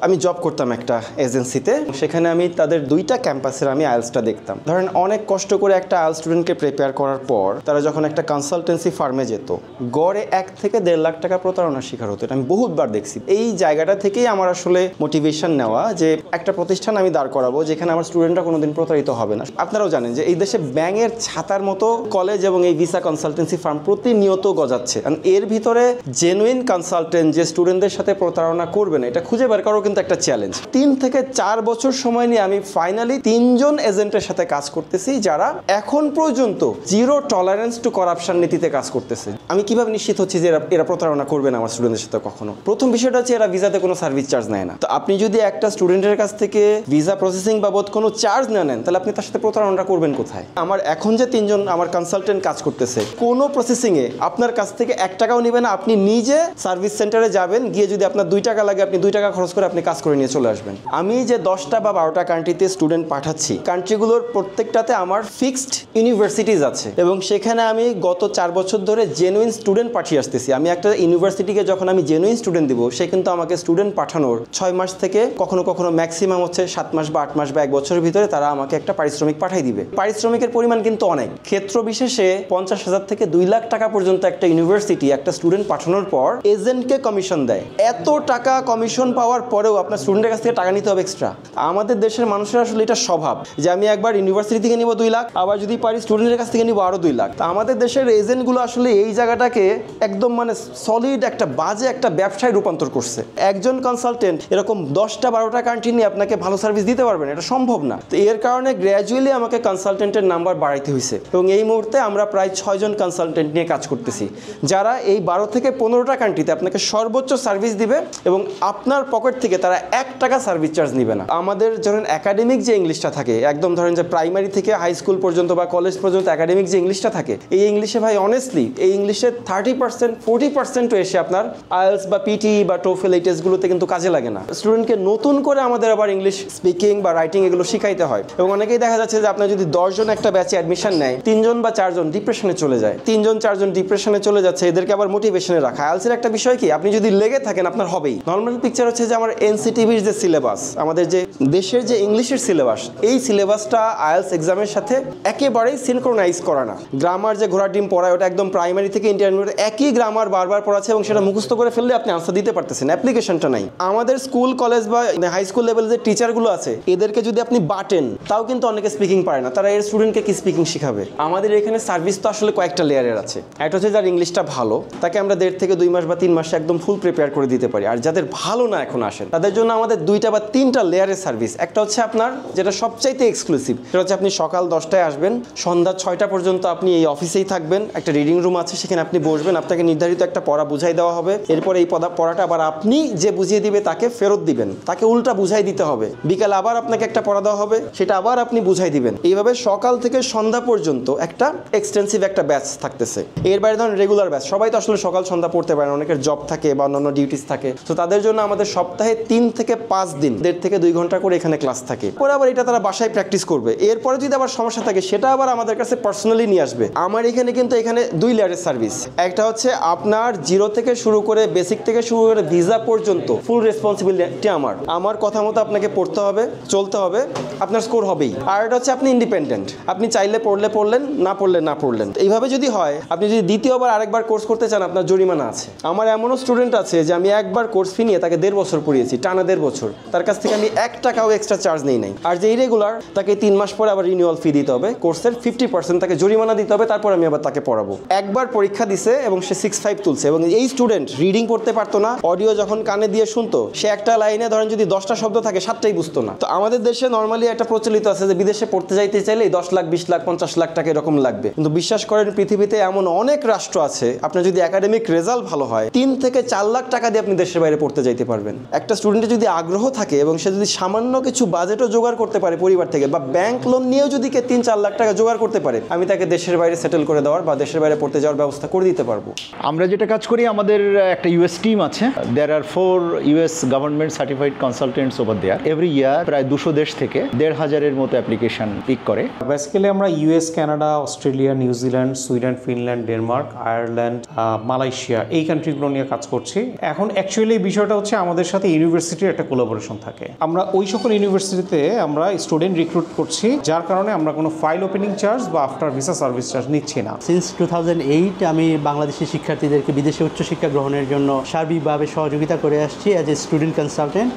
আমি জব করতাম একটা এজেন্সিতে, সেখানে আমি তাদের 2টা ক্যাম্পাসের আমি আইএলসটা দেখতাম। ধরেন অনেক কষ্ট করে একটা আইএলস স্টুডেন্টকে প্রিপেয়ার করার পর তারা যখন একটা কনসালটেন্সি ফার্মে যেত, গড়ে 1 থেকে 1.5 লাখ টাকা প্রতারণার শিকার হতো। এটা আমি বহুতবার দেখছি। এই জায়গাটা থেকেই আমার আসলে মোটিভেশন নেওয়া যে একটা প্রতিষ্ঠান আমি দাঁড় করাবো যেখানে আমার স্টুডেন্টরা কোনোদিন প্রতারিত হবে না। আপনারাও জানেন যে এই দেশে ব্যাঙের ছাতার মতো কলেজ এবং এই ভিসা কনসালটেন্সি ফার্ম প্রতিনিয়ত গজাচ্ছে। এর ভিতরে জেনুইন কনসালটেন্ট যে স্টুডেন্টদের সাথে প্রতারণা করবে না, এটা খুঁজে বের করাও কিন্তু একটা চ্যালেঞ্জ। 3 থেকে 4 বছর সময় নিয়ে আমি ফাইনালি 3 জন এজেন্টের সাথে কাজ করতেছি যারা এখন পর্যন্ত জিরো টলারেন্স টু করাপশন নীতিতে কাজ করতেছে। আমি কিভাবে নিশ্চিত হচ্ছি যে এরা প্রতারণা করবে না আমার স্টুডেন্টের সাথে কখনো? প্রথম বিষয়টা হচ্ছে এরা ভিসাতে কোনো সার্ভিস চার্জ নেয় না। তো আপনি যদি একটা স্টুডেন্টের কাছ থেকে ভিসা প্রসেসিং বাবদ কোনো চার্জ না নেন, তাহলে আপনি তার সাথে প্রতারণা করবেন কোথায়? আমার এখন যে 3 জন আমার কনসালটেন্ট কাজ করতেছে, কোনো প্রসেসিংয়ে আপনার কাছ থেকে 1 টাকাও নেবে না। আপনি নিজে সার্ভিস সেন্টারে যাবেন, গিয়ে যদি আপনার 2 টাকা লাগে আপনি 2 টাকা খরচ করে আপনি কাজ করে নিয়ে চলে আসবেন। আমি যে 10টা বা 12টা কান্ট্রিতে স্টুডেন্ট পাঠাচ্ছি, কান্ট্রিগুলোর প্রত্যেকটাতে আমার ফিক্সড ইউনিভার্সিটিজ আছে এবং সেখানে আমি গত 4 বছর ধরে জেনুইন স্টুডেন্ট পাঠিয়ে আসতেছি। আমি একটা ইউনিভার্সিটিকে যখন আমি জেনুইন স্টুডেন্ট দিব, সে কিন্তু আমাকে স্টুডেন্ট পাঠানোর 6 মাস থেকে কখনো কখনো ম্যাক্সিমাম হচ্ছে 7 মাস বা 8 মাস বা 1 বছরের ভিতরে তারা আমাকে একটা পারিশ্রমিক পাঠিয়ে দিবে। পারিশ্রমিকের পরিমাণ কিন্তু অনেক, ক্ষেত্র বিশেষে 50,000 থেকে 2 লাখ টাকা পর্যন্ত একটা ইউনিভার্সিটি একটা স্টুডেন্ট পাঠানোর পর এজেন্টকে কমিশন দেয়। এত টাকা কমিশন পাওয়ার পরেও আপনার স্টুডেন্টের কাছ থেকে টাকা নিতে হবে এক্সট্রা। আমাদের দেশের মানুষের আসলে এটা স্বভাব যে আমি একবার ইউনিভার্সিটি থেকে নিব 2 লাখ, আবার যদি পারি স্টুডেন্টের কাছ থেকে নিব আরো 2 লাখ। তো আমাদের দেশের এজেন্টগুলো আসলে এই জায়গাটাকে একদম মানে সলিড একটা বাজে একটা ব্যবসায় রূপান্তর করছে। একজন কনসালটেন্ট এরকম 10টা 12টা কান্ট্রি নিয়ে আপনাকে ভালো সার্ভিস দিতে পারবেন, এটা সম্ভব না। তো এর কারণে গ্র্যাজুয়ালি আমাকে কনসালটেন্টের নাম্বার বাড়াইতে হয়েছে এবং এই মুহূর্তে আমরা প্রায় 6 জন কনসালটেন্ট নিয়ে কাজ করতেছি যারা এই 12 থেকে 15টা কান্ট্রিতে আপনাকে সর্বোচ্চ সার্ভিস দিবে এবং আপনার পকেট থেকে তারা 1 টাকা সার্ভিস চার্জ নেবে না। আমাদের ধরেন একাডেমিক যে ইংলিশটা থাকে, একদম ধরেন যে প্রাইমারি থেকে হাই স্কুল পর্যন্ত বা কলেজ পর্যন্ত একাডেমিক যে ইংলিশটা থাকে, এই ইংলিশে ভাই অনেস্টলি এই ইংলিশে 30% 40% এসে আপনার আইএলস বা পিটি বা টোফেল এই টেস্টগুলোতে কিন্তু কাজে লাগে না। স্টুডেন্টকে নতুন করে আমাদের আবার ইংলিশ স্পিকিং বা রাইটিং এগুলো শিখাইতে হয় এবং অনেকেই দেখা যাচ্ছে যে আপনার যদি 10 জন একটা ব্যাচে অ্যাডমিশন নেয়, 3 জন বা 4 জন ডিপ্রেশনে চলে যায়। 3 জন 4 জন ডিপ্রেশনে চলে যাচ্ছে, এদেরকে আবার মোটিভেশনে রাখা। আইএলসের একটা বিষয় কি, আপনি যদি লেগে থাকেন আপনার হবেই। নর্মাল পিকচার হচ্ছে যে আমার এনসিটিভির যে সিলেবাস, আমাদের যে দেশের যে ইংলিশের সিলেবাস, এই সিলেবাসটা আইএলস এক্সামের সাথে একেবারেই সিনক্রোনাইজ করা না। গ্রামার যে ঘোড়ার ডিম পড়ায় ওটা একদম প্রাইমারি থেকে ইন্টারমিডিয়েট একই গ্রামার বারবার পড়াচ্ছে এবং সেটা মুখস্থ করে ফেললে আপনি আনসার দিতে পারতেছেন, অ্যাপ্লিকেশনটা নাই। আমাদের স্কুল কলেজ বা হাই স্কুল লেভেলের যে টিচারগুলো আছে, এদেরকে যদি আপনি বাটেন, তাও কিন্তু অনেকে স্পিকিং পারে না। তারা এর স্টুডেন্টকে কি স্পিকিং শিখাবে? আমাদের এখানে সার্ভিস তো আসলে কয়েকটা লেয়ারের আছে। একটা হচ্ছে যার ইংলিশটা ভালো, তাকে আমরা 1.5 থেকে 2 মাস বা 3 মাসে একদম ফুল প্রিপেয়ার করে দিতে পারি। আর যাদের ভালো না এখন আসেন, তাদের জন্য আমাদের 2টা বা 3টা লেয়ারের সার্ভিস। একটা হচ্ছে আপনার যেটা সবচাইতে এক্সক্লুসিভ, সেটা হচ্ছে আপনি সকাল 10টায় আসবেন, সন্ধ্যা 6টা পর্যন্ত আপনি এই অফিসেই থাকবেন। একটা রিডিং রুম আছে, সেখানে আপনি বসবেন, আপনাকে নির্ধারিত একটা পড়া বুঝাই দেওয়া হবে। এরপর এই পড়াটা আবার আপনি যে বুঝিয়ে দিবে তাকে ফেরত দিবেন, তাকে উল্টা বুঝাই দিতে হবে। বিকালে আবার আপনাকে একটা পড়া দেওয়া হবে, সেটা আবার আপনি বুঝাই দিবেন। এইভাবে সকাল থেকে সন্ধ্যা পর্যন্ত একটা এক্সটেন্সিভ একটা ব্যাচ থাকতেছে। এর বাইরে ধরুন রেগুলার ব্যাচ, সবাই তো আসলে সকাল সন্ধ্যা পড়তে পারে না, অনেকের জব থাকে বা অন্যান্য ডিউটিস থাকে। তো তাদের জন্য আমাদের সপ্তাহে 3 থেকে 5 দিন 1.5 থেকে 2 ঘন্টা করে এখানে ক্লাস থাকে। পরে আবার এটা তারা বাসায় প্র্যাকটিস করবে। এরপরে যদি আবার সমস্যা থাকে সেটা আবার আমাদের কাছে পার্সোনালি নিয়ে আসবে। আমার এখানে কিন্তু এখানে 2 লেয়ারের সার্ভিস। একটা হচ্ছে আপনার জিরো থেকে শুরু করে বেসিক থেকে শুরু করে ভিসা পর্যন্ত ফুল রেসপন্সিবিলিটি আমার কথা মতো আপনাকে পড়তে হবে, চলতে হবে, আপনার স্কোর হবেই। আর এটা হচ্ছে আপনি ইন্ডিপেন্ডেন্ট, আপনি চাইলে পড়লেন, না পড়লে না পড়লেন। এইভাবে যদি হয়, আপনি যদি দ্বিতীয়বার আরেকবার কোর্স করতে চান আপনার জরিমানা আছে। আমার এমনও স্টুডেন্ট আছে যে আমি একবার কোর্স ফি নিয়ে তাকে 1.5 বছর পড়িয়েছি, টানা 1.5 বছর। তার কাছ থেকে আমি 1 টাকাও এক্সট্রা চার্জ নেই নাই। আর যে ইরেগুলার, তাকে 3 মাস পরে আবার রিনিউয়াল ফি দিতে হবে, কোর্সের 50% তাকে জরিমানা দিতে হবে, তারপর আমি আবার তাকে পড়াবো। একবার পরীক্ষা দিছে এবং সে 6.5 তুলছে এবং এই স্টুডেন্ট রিডিং পড়তে পারতো না, অডিও যখন কানে দিয়ে শুনতো, সে একটা লাইনে ধরেন যদি 10টা শব্দ থাকে 7টাই বুঝতো না। তো আমাদের দেশে নর্মালি একটা প্রচলিত আছে যে বিদেশে পড়তে যাইতে চাইলে 10 লাখ 20 লাখ 50 লাখ টাকা এরকম লাগবে। কিন্তু বিশ্বাস করেন পৃথিবীতে এমন অনেক রাষ্ট্র আছে, আপনার যদি একাডেমিক রেজাল্ট ভালো হয় 3 থেকে 4 লাখ টাকা দিয়ে আপনি দেশের বাইরে পড়তে যাইতে পারবেন। একটা স্টুডেন্টের যদি আগ্রহ থাকে এবং সে যদি সামান্য কিছু বাজেটও জোগাড় করতে পারে পরিবার থেকে, বা ব্যাংক লোন নিয়েও যদি 3-4 লাখ টাকা জোগাড় করতে পারে, আমি তাকে দেশের বাইরে সেটেল করে দেওয়ার বা দেশের বাইরে পড়তে যাওয়ার ব্যবস্থা করে দিতে পারবো। আমরা যেটা কাজ করি, আমাদের একটা ইউএস টিম আছে। There are 4 US government certified consultants over there. Every year প্রায় 200 দেশ থেকে 1,500-এর মতো অ্যাপ্লিকেশন পিক করে। বেসিক্যালি আমরা US, Canada, Australia, New Zealand, Sweden, Finland, Denmark, Ireland, Malaysia এই কান্ট্রিগুলো নিয়ে কাজ করছি। এখন অ্যাকচুয়ালি বিষয়টা হচ্ছে আমাদের সাথে ইউনিভার্সিটির একটা কোলাবোরেশন থাকে। আমরা ওই সকল ইউনিভার্সিটিতে আমরা স্টুডেন্ট রিক্রুট করছি, যার কারণে আমরা কোনো ফাইল ওপেনিং চার্জ বা আফটার ভিসা সার্ভিস চার্জ নিচ্ছি না। সিন্স 2008 আমি বাংলাদেশি শিক্ষার্থীদেরকে বিদেশে উচ্চশিক্ষা গ্রহণের জন্য সার্বিকভাবে সহযোগিতা করে আসছি as a student consultant.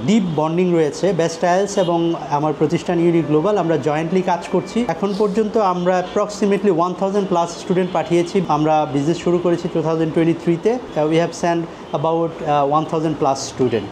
Deep bonding রয়েছে বেস্ট আইএলস এবং আমার প্রতিষ্ঠান ইউনি গ্লোবাল, আমরা জয়েন্টলি কাজ করছি। এখন পর্যন্ত আমরা অ্যাপ্রক্সিমেটলি 1000+ স্টুডেন্ট পাঠিয়েছি। আমরা বিজনেস শুরু করেছি 2023-তে। We have send about 1000+ student.